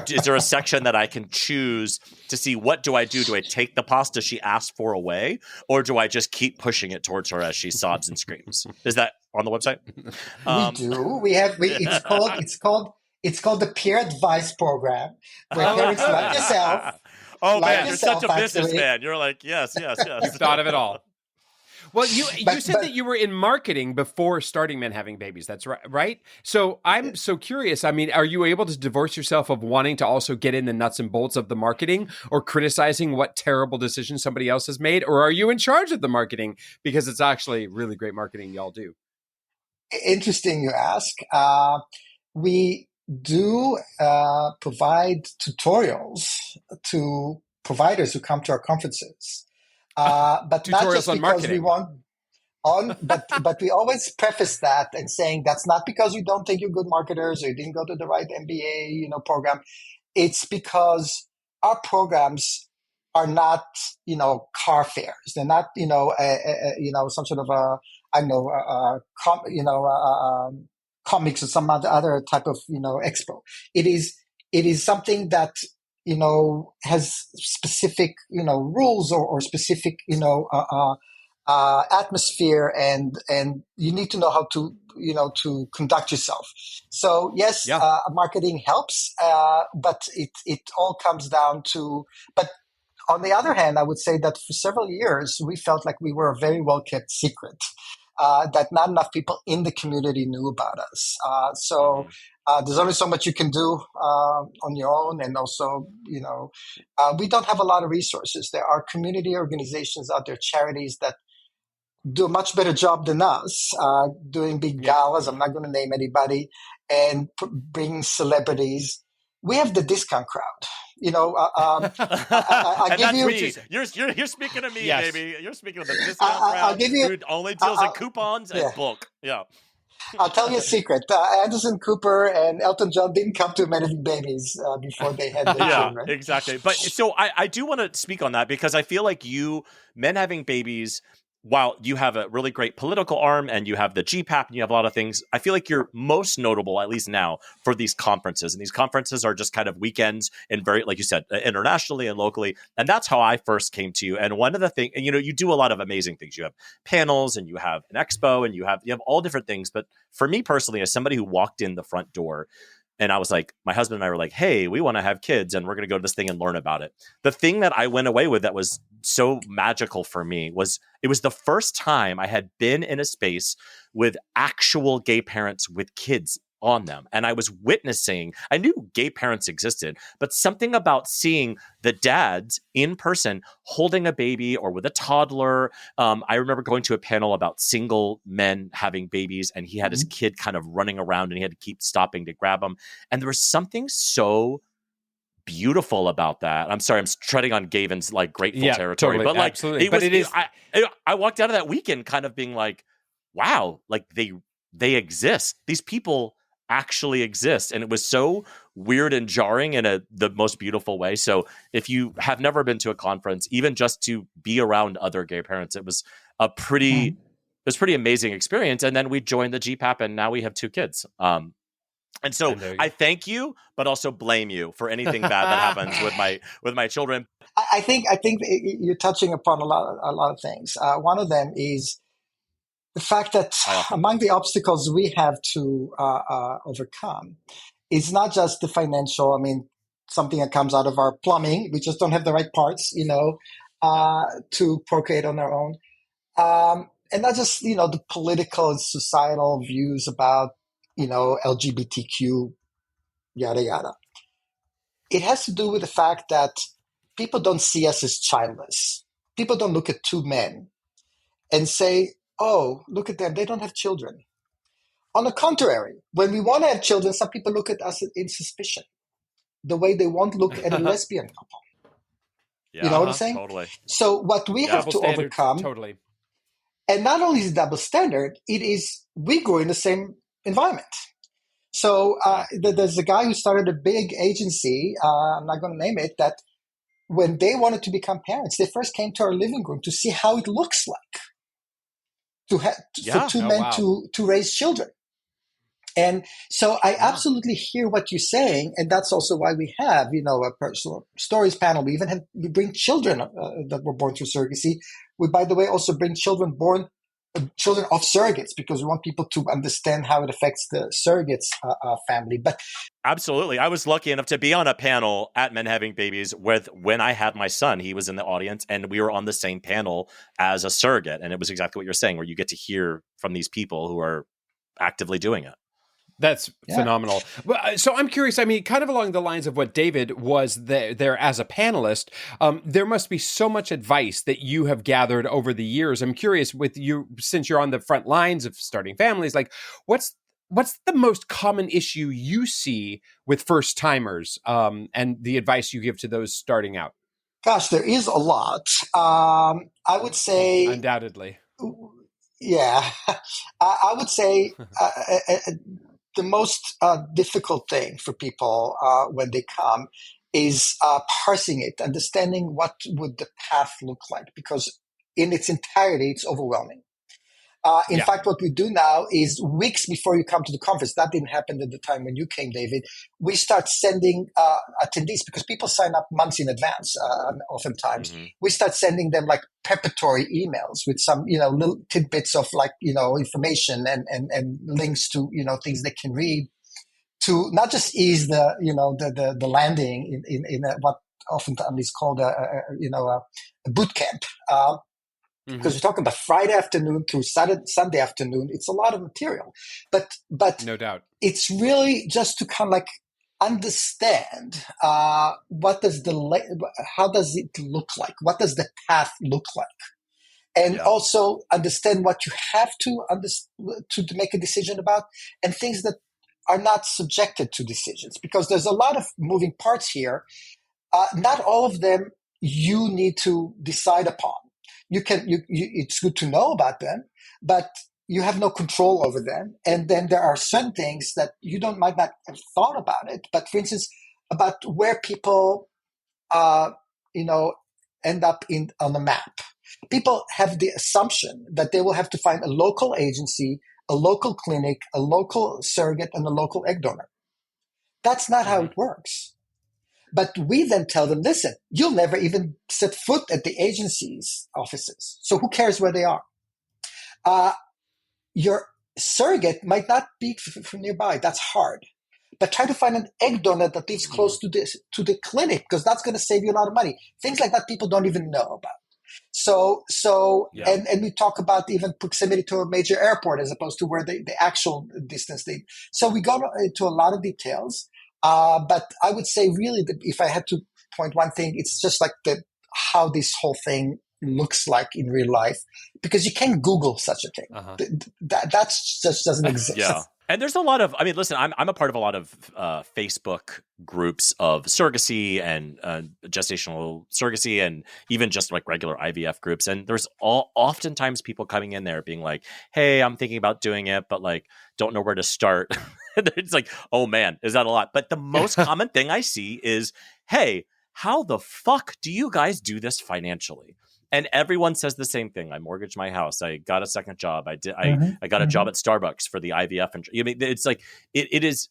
S2: Is there a section that I can choose to see, what do I do? Do I take the pasta she asked for away, or do I just keep pushing it towards her as she sobs and screams? on the website?
S3: We do. It's called the peer advice program, where parents like yourself.
S2: Oh man, you're such a businessman. You're like, yes.
S1: You've thought of it all. Well, you said that you were in marketing before starting Men Having Babies. That's right? So I'm so curious. I mean, are you able to divorce yourself of wanting to also get in the nuts and bolts of the marketing or criticizing what terrible decision somebody else has made? Or are you in charge of the marketing because it's actually really great marketing y'all do?
S3: Interesting you ask. We do provide tutorials to providers who come to our conferences. But not just because we want but we always preface that and saying that's not because we don't think you're good marketers or you didn't go to the right MBA, program. It's because our programs are not, car fairs. They're not, some sort of comics or some other type of, expo. It is something that, has specific, rules or specific, atmosphere, and you need to know how to to conduct yourself. So yes, marketing helps, but it all comes down to. But on the other hand, I would say that for several years we felt like we were a very well kept secret, that not enough people in the community knew about us. There's only so much you can do on your own, and also we don't have a lot of resources. There are community organizations out there, charities that do a much better job than us, doing big galas. I'm not going to name anybody, and bring celebrities. We have the discount crowd. I
S2: give you. Me. You're speaking to me, baby. You're speaking of the discount crowd. I'll give you, who only deals in coupons and bulk. Yeah.
S3: I'll tell you a secret. Anderson Cooper and Elton John didn't come to Men Having Babies before they had their children.
S2: Exactly. But so I do want to speak on that because I feel like Men Having Babies, while you have a really great political arm and you have the GPAP and you have a lot of things, I feel like you're most notable, at least now, for these conferences. And these conferences are just kind of weekends and very, like you said, internationally and locally. And that's how I first came to you. And one of the things, you do a lot of amazing things. You have panels and you have an expo and you have all different things. But for me personally, as somebody who walked in the front door, and I was like, my husband and I were like, hey, we want to have kids and we're going to go to this thing and learn about it. The thing that I went away with that was so magical for me was it was the first time I had been in a space with actual gay parents with kids on them. And I was witnessing, I knew gay parents existed, but something about seeing the dads in person holding a baby or with a toddler. I remember going to a panel about single men having babies, and he had his kid kind of running around and he had to keep stopping to grab him. And there was something so beautiful about that. I'm sorry, I'm treading on Gavin's like grateful territory,
S1: totally,
S2: but like
S1: absolutely.
S2: I walked out of that weekend kind of being like, wow, like they exist. These people actually exist, and it was so weird and jarring in the most beautiful way. So if you have never been to a conference, even just to be around other gay parents, it was a pretty amazing experience. And then we joined the GPAP, and now we have 2 kids. And so I thank you, but also blame you for anything bad that happens with my children.
S3: I think you're touching upon a lot of things. One of them is the fact that among the obstacles we have to overcome is not just the financial. I mean, something that comes out of our plumbing. We just don't have the right parts, to procreate on our own. And not just, the political and societal views about, LGBTQ, yada, yada. It has to do with the fact that people don't see us as childless. People don't look at 2 men and say, oh, look at them, they don't have children. On the contrary, when we want to have children, some people look at us in suspicion, the way they won't look at a lesbian couple. You know what I'm saying?
S2: Totally.
S3: So what we have to overcome, and not only is it double standard, it is we grew in the same environment. So there's a guy who started a big agency, I'm not going to name it, that when they wanted to become parents, they first came to our living room to see how it looks like for 2 men to raise children. And so I absolutely hear what you're saying, and that's also why we have, a personal stories panel. We bring children that were born through surrogacy. We, by the way, also bring children born children of surrogates, because we want people to understand how it affects the surrogates family. But
S2: absolutely, I was lucky enough to be on a panel at Men Having Babies with when I had my son. He was in the audience, and we were on the same panel as a surrogate, and it was exactly what you're saying, where you get to hear from these people who are actively doing it.
S1: That's phenomenal. So I'm curious, I mean, kind of along the lines of what David was there as a panelist, there must be so much advice that you have gathered over the years. I'm curious with you, since you're on the front lines of starting families, like what's the most common issue you see with first timers, and the advice you give to those starting out?
S3: Gosh, there is a lot. I would say
S1: undoubtedly.
S3: Yeah, I would say the most difficult thing for people when they come is parsing it, understanding what would the path look like, because in its entirety, it's overwhelming. In fact, what we do now is weeks before you come to the conference, that didn't happen at the time when you came, David, we start sending attendees, because people sign up months in advance, oftentimes. Mm-hmm. We start sending them like preparatory emails with some, little tidbits of information and links to, things they can read, to not just ease the landing in what oftentimes is called a boot camp. Because we're talking about Friday afternoon through Sunday afternoon. It's a lot of material, but
S1: no doubt,
S3: it's really just to kind of like understand how does it look like? What does the path look like? And also understand what you have to make a decision about, and things that are not subjected to decisions, because there's a lot of moving parts here. Not all of them you need to decide upon. It's good to know about them, but you have no control over them. And then there are certain things that you might not have thought about it. But for instance, about where people, end up on the map. People have the assumption that they will have to find a local agency, a local clinic, a local surrogate, and a local egg donor. That's not how it works. But we then tell them, listen, you'll never even set foot at the agency's offices. So who cares where they are? Your surrogate might not be from nearby. That's hard. But try to find an egg donor that lives close to the clinic, because that's going to save you a lot of money. Things like that people don't even know about. And we talk about even proximity to a major airport as opposed to where the actual distance. So we go into a lot of details. But I would say really that if I had to point one thing, it's just like how this whole thing looks like in real life, because you can't Google such a thing. That just doesn't exist.
S2: Yeah. And there's a lot of, listen, I'm a part of a lot of Facebook groups of surrogacy and gestational surrogacy, and even just like regular IVF groups. And there's oftentimes people coming in there being like, hey, I'm thinking about doing it, but like, don't know where to start. It's like, oh man, is that a lot? But the most common thing I see is, hey, how the fuck do you guys do this financially? And everyone says the same thing. I mortgaged my house. I got a second job. I got a job at Starbucks for the IVF. And it's like it is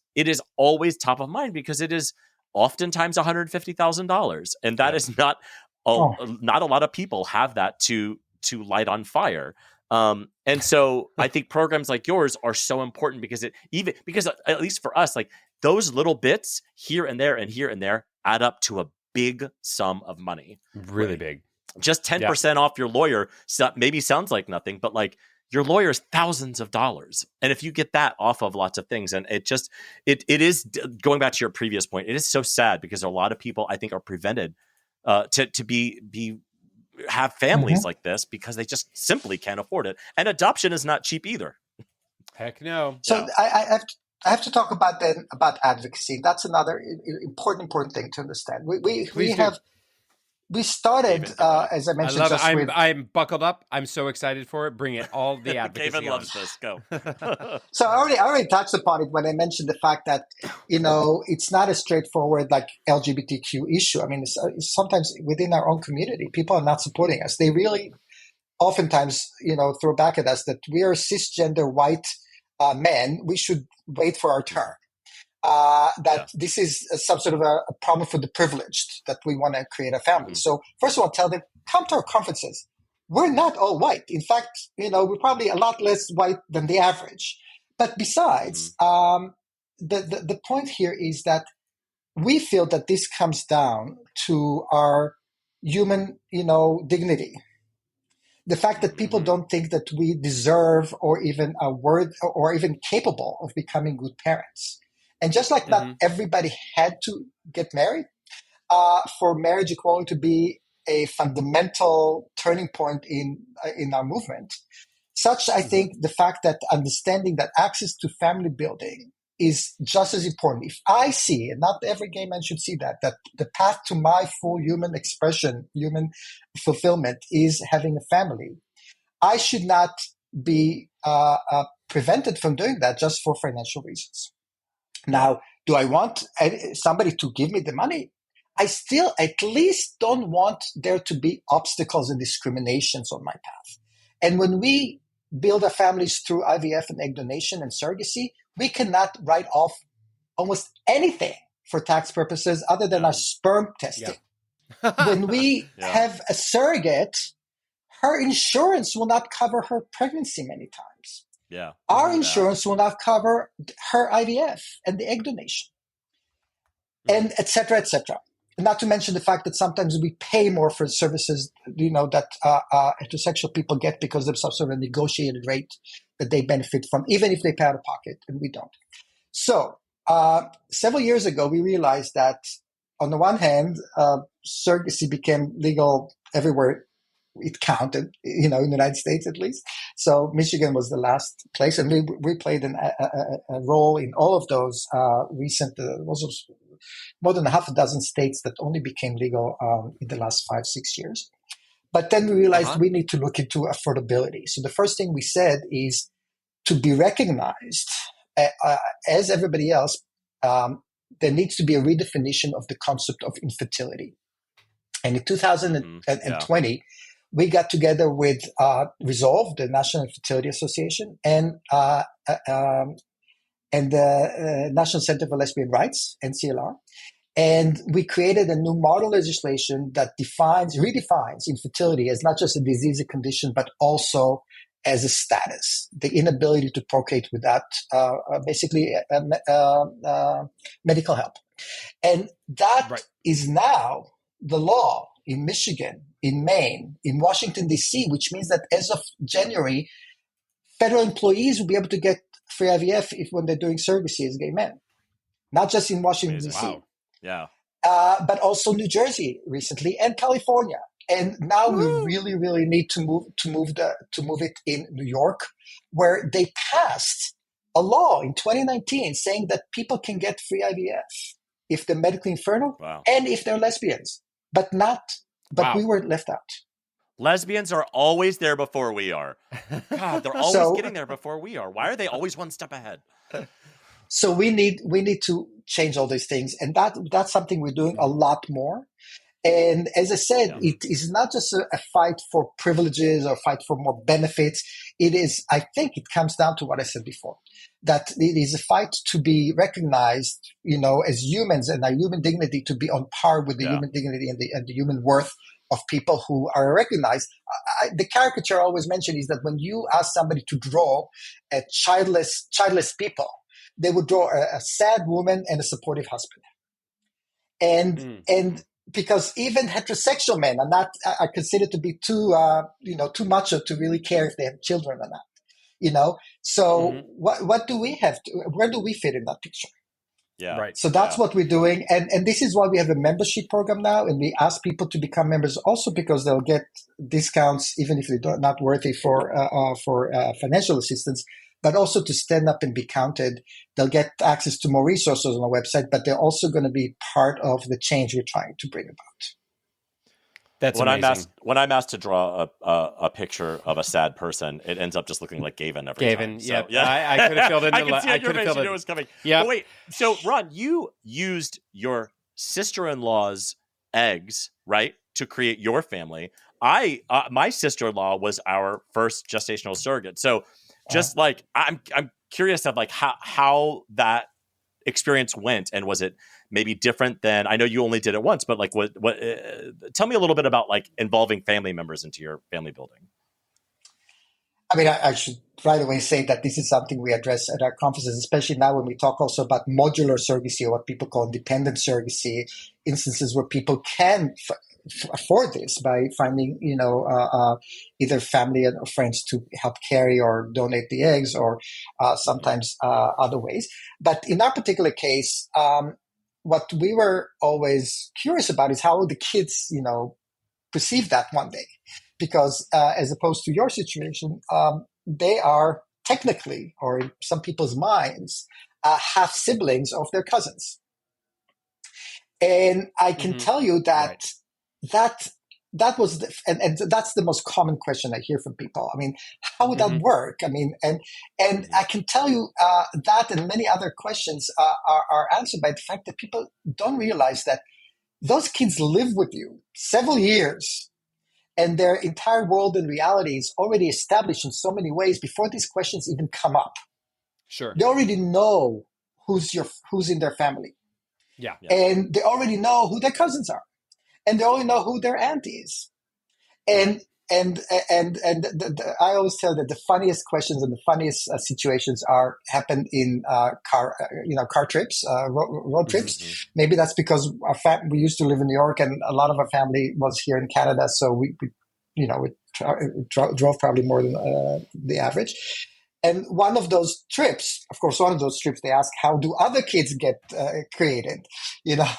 S2: always top of mind, because it is oftentimes $150,000, and that is not not a lot of people have that to light on fire. And so I think programs like yours are so important, because at least for us, like those little bits here and there add up to a big sum of money.
S1: Really big.
S2: Just 10% off your lawyer maybe sounds like nothing, but like your lawyer's thousands of dollars. And if you get that off of lots of things, and it is, going back to your previous point, it is so sad, because a lot of people I think are prevented to have families like this, because they just simply can't afford it. And adoption is not cheap either.
S1: Heck no.
S3: So I have to talk about advocacy. That's another important thing to understand. We started, as I mentioned,
S1: I love it. I'm buckled up. I'm so excited for it. Bring it, all the advocacy.
S2: Gavin loves this. Go.
S3: So I already touched upon it when I mentioned the fact that, it's not a straightforward like LGBTQ issue. I mean, sometimes within our own community, people are not supporting us. They really oftentimes, throw back at us that we are cisgender white men. We should wait for our turn. This is some sort of a problem for the privileged, that we want to create a family. So first of all, tell them, come to our conferences. we're not all white. In fact, we're probably a lot less white than the average. But besides, the point here is that we feel that this comes down to our human, dignity. The fact that people don't think that we deserve or even are worth or even capable of becoming good parents. And just like not everybody had to get married, for marriage equality to be a fundamental turning point in our movement, such I think the fact that understanding that access to family building is just as important. If I see, and not every gay man should see that the path to my full human expression, human fulfillment is having a family, I should not be prevented from doing that just for financial reasons. Now, do I want somebody to give me the money? I still at least don't want there to be obstacles and discriminations on my path. And when we build our families through IVF and egg donation and surrogacy, we cannot write off almost anything for tax purposes other than our sperm testing. When we have a surrogate, her insurance will not cover her pregnancy many times. Our insurance will not cover her IVF and the egg donation, and et cetera, et cetera. Not to mention the fact that sometimes we pay more for services, that heterosexual people get because there's some sort of negotiated rate that they benefit from, even if they pay out of pocket, and we don't. So several years ago, we realized that on the one hand, surrogacy became legal everywhere it counted, in the United States at least. So Michigan was the last place, and we played a role in all of those recent, more than half a dozen states that only became legal in the last 5-6 years. But then we realized we need to look into affordability. So the first thing we said is to be recognized as everybody else, there needs to be a redefinition of the concept of infertility. And in 2020, we got together with Resolve, the National Infertility Association, and the National Center for Lesbian Rights, NCLR. And we created a new model legislation that redefines infertility as not just a disease, a condition, but also as a status, the inability to procreate without basically medical help. And that is now the law in Michigan, in Maine, in Washington, D.C., which means that as of January, federal employees will be able to get free IVF when they're doing surrogacy as gay men, not just in Washington, D.C.
S2: Wow. Yeah.
S3: But also New Jersey recently and California. And now we really, really need to move it in New York, where they passed a law in 2019 saying that people can get free IVF if they're medically infertile and if they're lesbians, but we were left out.
S2: Lesbians are always there before we are. God, they're always getting there before we are. Why are they always one step ahead?
S3: So we need to change all these things, and that's something we're doing a lot more. And as I said, it is not just a fight for privileges or a fight for more benefits. It is, I think it comes down to what I said before, that it is a fight to be recognized, as humans and our human dignity to be on par with the human dignity and the human worth of people who are recognized. The caricature I always mention is that when you ask somebody to draw a childless people, they would draw a sad woman and a supportive husband. And because even heterosexual men are considered to be too macho to really care if they have children or not. So what do we have where do we fit in that picture?
S2: Yeah. Right.
S3: So that's what we're doing. And this is why we have a membership program now. And we ask people to become members also because they'll get discounts, even if they're not worthy for financial assistance, but also to stand up and be counted. They'll get access to more resources on our website, but they're also going to be part of the change we're trying to bring about.
S1: That's amazing.
S2: When I'm asked to draw a picture of a sad person, it ends up just looking like Gavin every time. So,
S1: I could have filled in the
S2: I can see it in your face. You knew it was coming.
S1: Yeah.
S2: Wait, so Ron, you used your sister-in-law's eggs, right, to create your family. My sister-in-law was our first gestational surrogate. So just I'm curious of how that experience went, and was it maybe different than, I know you only did it once, but like what tell me a little bit about like involving family members into your family building.
S3: I mean, I should right away say that this is something we address at our conferences, especially now when we talk also about modular surrogacy, or what people call dependent surrogacy, instances where people can afford this by finding, either family or friends to help carry or donate the eggs, or sometimes other ways. But in our particular case, what we were always curious about is how the kids, perceive that one day. Because as opposed to your situation, they are technically, or in some people's minds, half siblings of their cousins. And I can tell you that that was, and that's the most common question I hear from people. I mean, how would that work? I mean, and I can tell you that and many other questions are answered by the fact that people don't realize that those kids live with you several years, and their entire world and reality is already established in so many ways before these questions even come up.
S1: Sure.
S3: They already know who's in their family.
S1: Yeah.
S3: And they already know who their cousins are. And they already know who their aunt is. And I always tell that the funniest questions and the funniest situations happen in car trips, road trips. Maybe that's because we used to live in New York, and a lot of our family was here in Canada, so we drove probably more than the average. And one of those trips, they ask, how do other kids get created?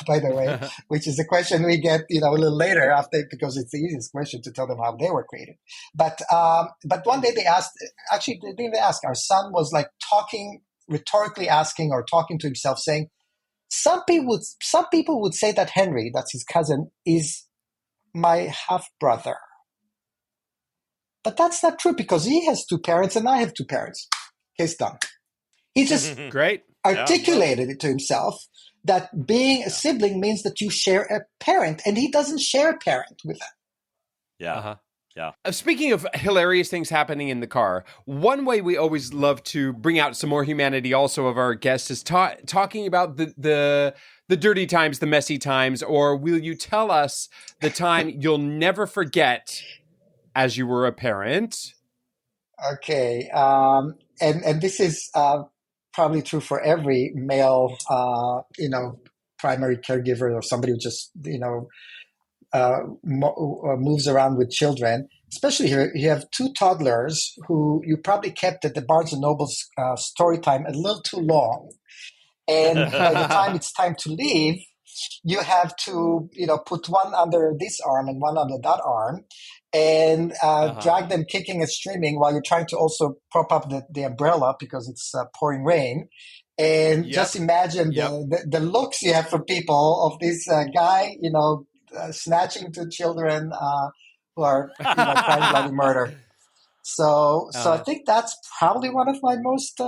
S3: By the way, which is a question we get, a little later because it's the easiest question to tell them how they were created. But one day they didn't ask. Our son was like rhetorically asking or talking to himself, saying, some people would say that Henry, that's his cousin, is my half brother. But that's not true, because he has two parents and I have two parents. Case done. He just articulated it to himself that being a sibling means that you share a parent, and he doesn't share a parent with them.
S2: Yeah. Yeah.
S1: Speaking of hilarious things happening in the car, one way we always love to bring out some more humanity also of our guests is talking about the dirty times, the messy times, or will you tell us the time you'll never forget as you were a parent?
S3: Okay. And this is probably true for every male, primary caregiver, or somebody who just, moves around with children. Especially here, you have two toddlers who you probably kept at the Barnes & Noble's story time a little too long. And by the time it's time to leave, you have to, put one under this arm and one under that arm, and drag them kicking and screaming while you're trying to also prop up the umbrella because it's pouring rain. And just imagine the looks you have for people of this guy, snatching two children who are crime, bloody murder. So I think that's probably one of my most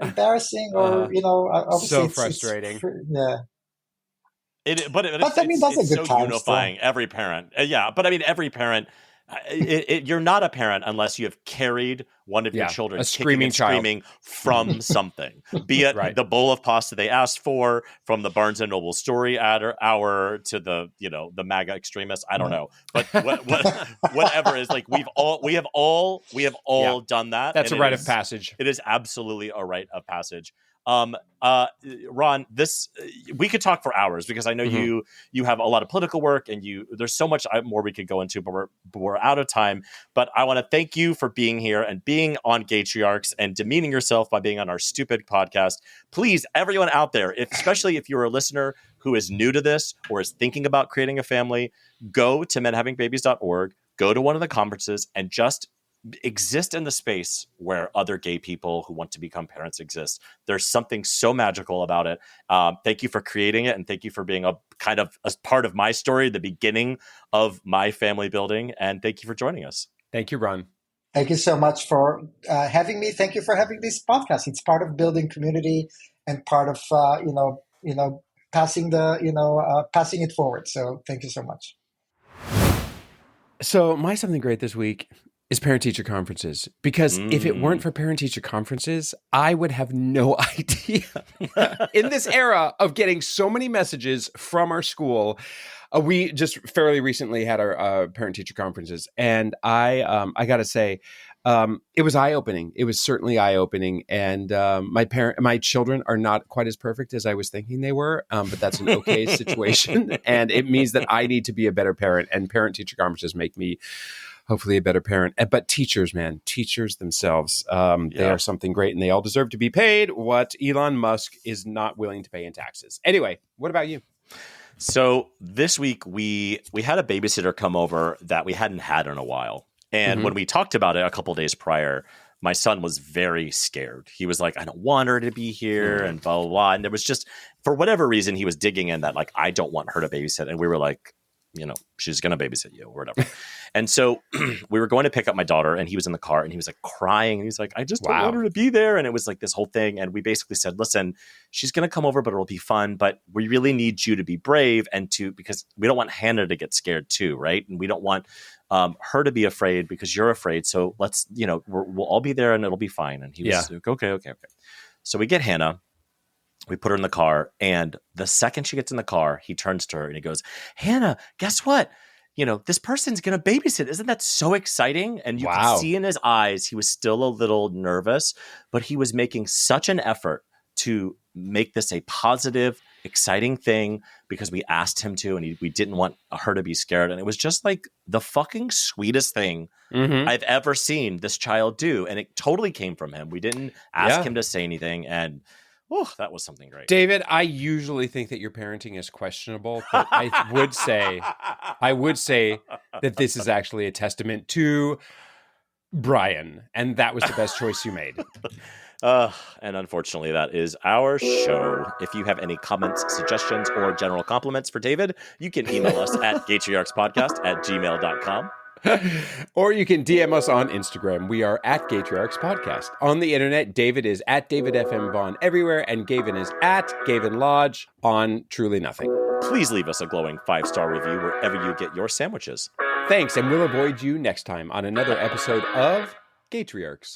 S3: embarrassing, or obviously
S1: so frustrating.
S2: But I mean, that's a good time. Unifying still. Every parent, But I mean, every parent. You're not a parent unless you have carried one of your children,
S1: a screaming
S2: from something, be it the bowl of pasta they asked for, from the Barnes and Noble story hour to the MAGA extremists. I don't know, but whatever is, like, we have all done that.
S1: That's a rite of passage.
S2: It is absolutely a rite of passage. Ron, we could talk for hours, because I know you have a lot of political work, and there's so much more we could go into, but we're out of time. But I want to thank you for being here and being on Gaytriarchs and demeaning yourself by being on our stupid podcast. Please, everyone out there, especially if you're a listener who is new to this or is thinking about creating a family, go to menhavingbabies.org, go to one of the conferences, and just exist in the space where other gay people who want to become parents exist. There's something so magical about it. Thank you for creating it, and thank you for being a part of my story, the beginning of my family building. And thank you for joining us.
S1: Thank you, Ron.
S3: Thank you so much for having me. Thank you for having this podcast. It's part of building community and part of passing it forward. So thank you so much.
S1: So my something great this week is parent-teacher conferences. Because if it weren't for parent-teacher conferences, I would have no idea. In this era of getting so many messages from our school, we just fairly recently had our parent-teacher conferences, and I got to say, it was eye-opening. It was certainly eye-opening, and my children are not quite as perfect as I was thinking they were, but that's an okay situation, and it means that I need to be a better parent. And parent-teacher conferences make me hopefully a better parent. But teachers, man, teachers themselves, they are something great, and they all deserve to be paid what Elon Musk is not willing to pay in taxes. Anyway, what about you?
S2: So this week we had a babysitter come over that we hadn't had in a while. And when we talked about it a couple of days prior, my son was very scared. He was like, I don't want her to be here and blah, blah, blah. And there was just, for whatever reason, he was digging in that, like, I don't want her to babysit. And we were like, she's going to babysit you or whatever. And so we were going to pick up my daughter, and he was in the car, and he was like crying. And he was like, I just don't want her to be there. And it was like this whole thing. And we basically said, listen, she's going to come over, but it'll be fun. But we really need you to be brave because we don't want Hannah to get scared too, right? And we don't want her to be afraid because you're afraid. So let's, we'll all be there and it'll be fine. And he was like, okay. So we get Hannah. We put her in the car, and the second she gets in the car, he turns to her and he goes, Hannah, guess what? This person's going to babysit. Isn't that so exciting? And you could see in his eyes, he was still a little nervous, but he was making such an effort to make this a positive, exciting thing because we asked him to, and we didn't want her to be scared. And it was just like the fucking sweetest thing I've ever seen this child do. And it totally came from him. We didn't ask him to say anything. And that was something great.
S1: David, I usually think that your parenting is questionable, but I would say that this is actually a testament to Brian, and that was the best choice you made.
S2: And unfortunately, that is our show. If you have any comments, suggestions, or general compliments for David, you can email us at GaytriarchsPodcast@gmail.com.
S1: Or you can DM us on Instagram. We are at GaytriarchsPodcast. On the internet, David is at DavidFMVaughn everywhere, and Gavin is at Gavin Lodge on Truly Nothing.
S2: Please leave us a glowing 5-star review wherever you get your sandwiches.
S1: Thanks, and we'll avoid you next time on another episode of Gaytriarchs.